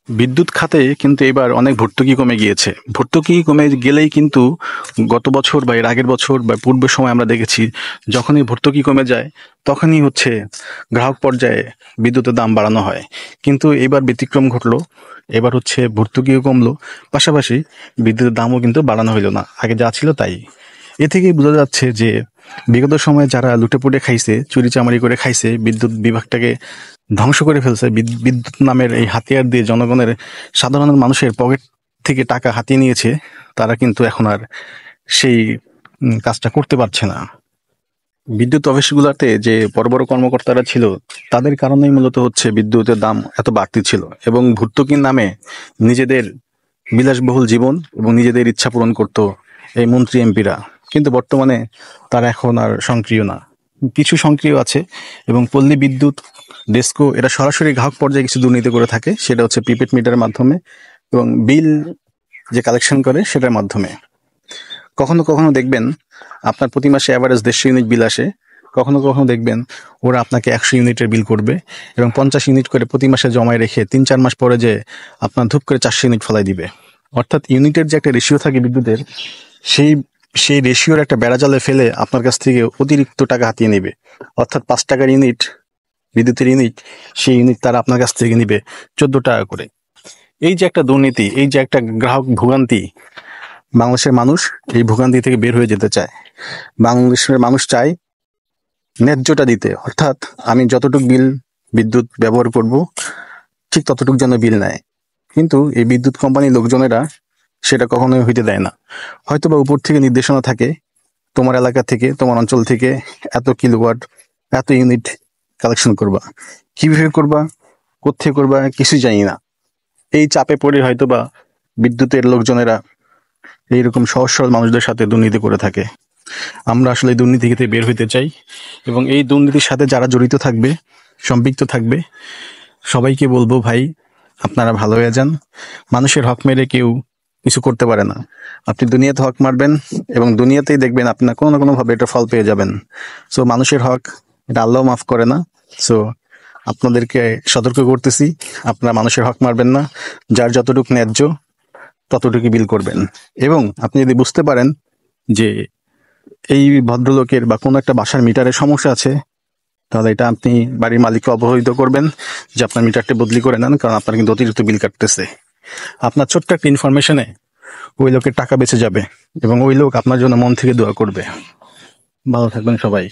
বিদ্যুৎ খাতে কিন্তু এবার অনেক ভর্তুকি কমে গিয়েছে। ভর্তুকি কমে গেলেই কিন্তু গত বছর বা এর আগের বছর বা পূর্বের সময় আমরা দেখেছি, যখনই ভর্তুকি কমে যায় তখনই হচ্ছে গ্রাহক পর্যায়ে বিদ্যুতের দাম বাড়ানো হয়। কিন্তু এবার ব্যতিক্রম ঘটলো। এবার হচ্ছে ভর্তুকিও কমলো, পাশাপাশি বিদ্যুতের দামও কিন্তু বাড়ানো হইলো না, আগে যা ছিল তাই। এ থেকেই বোঝা যাচ্ছে যে বিগত সময়ে যারা লুটেপুটে খাইছে, চুরিচামারি করে খাইছে, বিদ্যুৎ বিভাগটাকে ধ্বংস করে ফেলছে, বিদ্যুৎ নামের এই হাতিয়ার দিয়ে জনগণের, সাধারণ মানুষের পকেট থেকে টাকা হাতিয়ে নিয়েছে, তারা কিন্তু এখন আর সেই কাজটা করতে পারছে না। বিদ্যুৎ অফিসগুলোতে যে বড় বড় কর্মকর্তারা ছিল, তাদের কারণেই মূলত হচ্ছে বিদ্যুতের দাম এত বাড়তি ছিল, এবং ভর্তুকির নামে নিজেদের বিলাসবহুল জীবন এবং নিজেদের ইচ্ছা পূরণ করত এই মন্ত্রী এমপিরা। কিন্তু বর্তমানে তারা এখন আর সক্রিয় না, কিছু সক্রিয় আছে। এবং পল্লী বিদ্যুৎ, ডেস্কো এরা সরাসরি গ্রাহক পর্যায়ে কিছু দুর্নীতি করে থাকে, সেটা হচ্ছে প্রিপেড মিটারের মাধ্যমে এবং বিল যে কালেকশন করে সেটার মাধ্যমে। কখনো কখনো দেখবেন আপনার প্রতি মাসে অ্যাভারেজ 150 ইউনিট বিল আসে, কখনো কখনো দেখবেন ওরা আপনাকে 100 ইউনিটের বিল করবে এবং 50 ইউনিট করে প্রতি মাসে জমায় রেখে 3-4 মাস পরে যে আপনার ধূপ করে 400 ইউনিট ফলাই দিবে। অর্থাৎ ইউনিটের যে একটা রেশিও থাকে বিদ্যুতের, সেই সেই রেশিওর একটা বেড়াজালে ফেলে আপনার কাছ থেকে অতিরিক্ত টাকা হাতিয়ে নেবে। অর্থাৎ 5 টাকার ইউনিট, বিদ্যুতের ইউনিট, সেই ইউনিট তারা আপনার কাছ থেকে নিবে 14 টাকা করে। এই যে একটা দুর্নীতি, এই যে একটা গ্রাহক ভোগান্তি, বাংলাদেশের মানুষ এই ভোগান্তি থেকে বের হয়ে যেতে চায়। বাংলাদেশের মানুষ চায় ন্যায্যটা দিতে, অর্থাৎ আমি যতটুক বিদ্যুৎ ব্যবহার করব ঠিক ততটুক যেন বিল নেয়। কিন্তু এই বিদ্যুৎ কোম্পানির লোকজনেরা সেটা কখনোই হইতে দেয় না। হয়তো বা উপর থেকে নির্দেশনা থাকে, তোমার এলাকা থেকে, তোমার অঞ্চল থেকে এত কিলোওয়াট, এত ইউনিট কালেকশন করবা, কিভাবে করবা, কোথেকে করবা কিছুই জানি না। এই চাপে পড়ে হয়তো বা বিদ্যুতের লোকজনেরা এইরকম সহজ সরল মানুষদের সাথে দুর্নীতি করে থাকে। আমরা আসলে এই দুর্নীতি থেকে বের হইতে চাই, এবং এই দুর্নীতির সাথে যারা জড়িত থাকবে, সম্পৃক্ত থাকবে, সবাইকে বলবো, ভাই আপনারা ভালো হয়ে যান। মানুষের হক মেরে কেউ কিছু করতে পারে না। আপনি দুনিয়াতে হক মারবেন এবং দুনিয়াতেই দেখবেন আপনার কোনো না কোনো ভাবে এটা ফল পেয়ে যাবেন। সো মানুষের হক এটা আল্লাহ মাফ করে না। সো আপনাদেরকে সতর্ক করতেছি, আপনারা মানুষের হক মারবেন না। যার যতটুকু ন্যায্য ততটুকু বিল করবেন। এবং আপনি যদি বুঝতে পারেন যে এই ভদ্রলোকের বা কোনো একটা বাসার মিটারের সমস্যা আছে, তাহলে এটা আপনি বাড়ির মালিককে অবহিত করবেন যে আপনার মিটারটা বদলি করে নেন, কারণ আপনার কিন্তু অতিরিক্ত বিল কাটতেছে। আপনার ছোট্ট একটা ইনফরমেশনে ওই লোকের টাকা বেঁচে যাবে এবং ওই লোক আপনার জন্য মন থেকে দোয়া করবে। ভালো থাকবেন সবাই।